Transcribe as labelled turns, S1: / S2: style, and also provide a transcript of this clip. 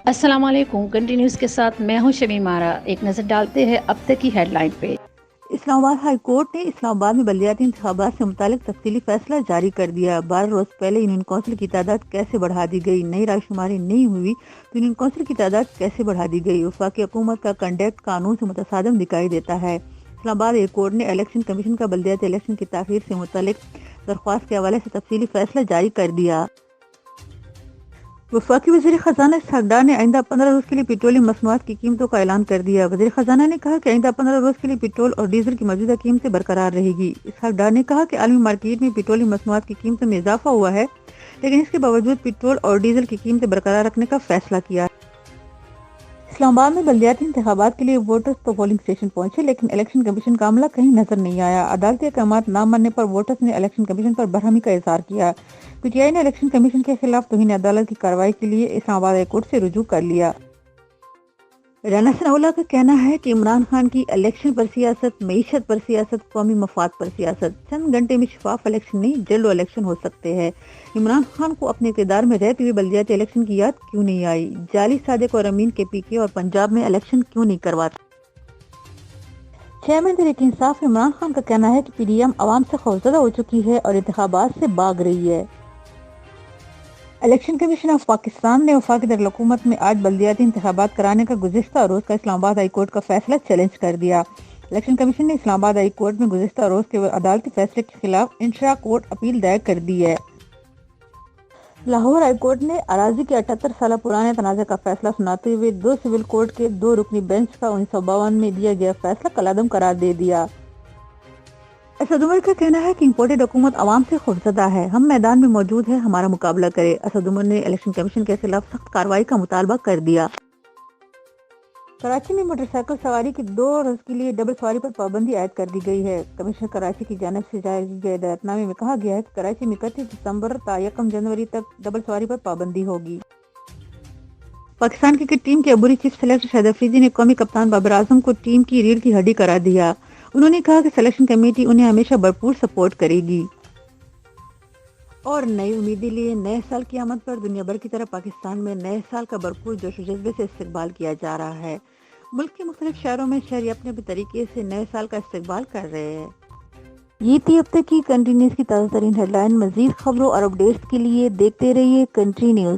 S1: السلام علیکم۔ کنٹینیوز کے ساتھ میں ہوں شمیم آرا۔ ایک نظر ڈالتے ہیں اب تک کی ہیڈ لائن پہ۔
S2: اسلام آباد ہائی کورٹ نے اسلام آباد میں بلدیاتی انتخابات سے متعلق تفصیلی فیصلہ جاری کر دیا۔ 12 روز پہلے یونین کونسل کی تعداد کیسے بڑھا دی گئی؟ نئی رائے شماری نہیں ہوئی تو یونین کونسل کی تعداد کیسے بڑھا دی گئی؟ وفاقی حکومت کا کنڈکٹ قانون سے متصادم دکھائی دیتا ہے۔ اسلام آباد ہائی کورٹ نے الیکشن کمیشن کا بلدیاتی الیکشن کی تاخیر سے متعلق درخواست کے حوالے سے تفصیلی فیصلہ جاری کر دیا۔ وفاقی وزیر خزانہ اسحاق ڈار نے آئندہ 15 روز کے لیے پیٹرولیم مصنوعات کی قیمتوں کا اعلان کر دیا۔ وزیر خزانہ نے کہا کہ آئندہ 15 روز کے لیے پیٹرول اور ڈیزل کی موجودہ قیمتیں برقرار رہے گی۔ اسحاق ڈار نے کہا کہ عالمی مارکیٹ میں پیٹرولیم مصنوعات کی قیمتوں میں اضافہ ہوا ہے، لیکن اس کے باوجود پیٹرول اور ڈیزل کی قیمتیں برقرار رکھنے کا فیصلہ کیا ہے۔ اسلام آباد میں بلدیاتی انتخابات کے لیے ووٹرز تو پولنگ اسٹیشن پہنچے، لیکن الیکشن کمیشن کا عملہ کہیں نظر نہیں آیا۔ عدالتی احکامات نہ ماننے پر ووٹرز نے الیکشن کمیشن پر برہمی کا اظہار کیا۔ پی ٹی آئی نے الیکشن کمیشن کے خلاف توہین عدالت کی کارروائی کے لیے اسلام آباد ہائی کورٹ سے رجوع کر لیا۔ رانا ثناء اللہ کا کہنا ہے کہ عمران خان کی الیکشن پر سیاست، معیشت پر سیاست، قومی مفاد پر سیاست۔ چند گھنٹے میں شفاف الیکشن نہیں، جلد الیکشن ہو سکتے ہیں۔ عمران خان کو اپنے اقتدار میں رہتے ہوئے بلدیاتی الیکشن کی یاد کیوں نہیں آئی؟ جعلی صادق اور امین کے پی کے اور پنجاب میں الیکشن کیوں نہیں کرواتے؟ چیئرمین تحریک انصاف عمران خان کا کہنا ہے کہ پی ڈی ایم عوام سے خوفزدہ ہو چکی ہے اور انتخابات سے بھاگ رہی ہے۔ الیکشن کمیشن آف پاکستان نے وفاقی دارالحکومت میں آج بلدیاتی انتخابات کرانے کا گزشتہ روز کا اسلام آباد ہائی کورٹ کا فیصلہ چیلنج کر دیا۔ الیکشن کمیشن نے اسلام آباد ہائی کورٹ میں گزشتہ روز کے عدالتی فیصلے کے خلاف انشرا کورٹ اپیل دائر کر دی ہے۔ لاہور ہائی کورٹ نے اراضی کے 78 سالہ پرانے تنازع کا فیصلہ سناتے ہوئے 2 سول کورٹ کے 2 رکنی بینچ کا 1952 میں دیا گیا فیصلہ کالعدم قرار دے دیا۔ اسد عمر کا کہنا ہے کہ امپورٹڈ حکومت عوام سے خوفزدہ ہے، ہم میدان میں موجود ہیں، ہمارا مقابلہ کرے۔ اسد عمر نے الیکشن کمیشن کے خلاف سخت کارروائی کا مطالبہ کر دیا۔ کراچی میں موٹر سائیکل سواری کی 2 روز کے لیے ڈبل سواری پر پابندی عائد کر دی گئی ہے۔ کمشنر کراچی کی جانب سے جاری کی گئی ہدایت نامے میں کہا گیا ہے کہ کراچی میں 31 دسمبر تا 1 جنوری تک ڈبل سواری پر پابندی ہوگی۔ پاکستان کرکٹ ٹیم کے عبوری چیف سلیکٹر شاہد افریدی نے قومی کپتان بابر اعظم کو ٹیم کی ریڑھ کی ہڈی قرار دیا۔ انہوں نے کہا کہ سلیکشن کمیٹی انہیں ہمیشہ بھرپور سپورٹ کرے گی۔ اور نئی امیدیں لیے نئے سال کی آمد پر دنیا بھر کی طرح پاکستان میں نئے سال کا بھرپور جوش و جذبے سے استقبال کیا جا رہا ہے۔ ملک کے مختلف شہروں میں شہری اپنے اپنے طریقے سے نئے سال کا استقبال کر رہے ہیں۔ یہ تھی اب تک کی کنٹری نیوز کی تازہ ترین ہیڈ لائن۔ مزید خبروں اور اپڈیٹس کے لیے دیکھتے رہیے کنٹری نیوز۔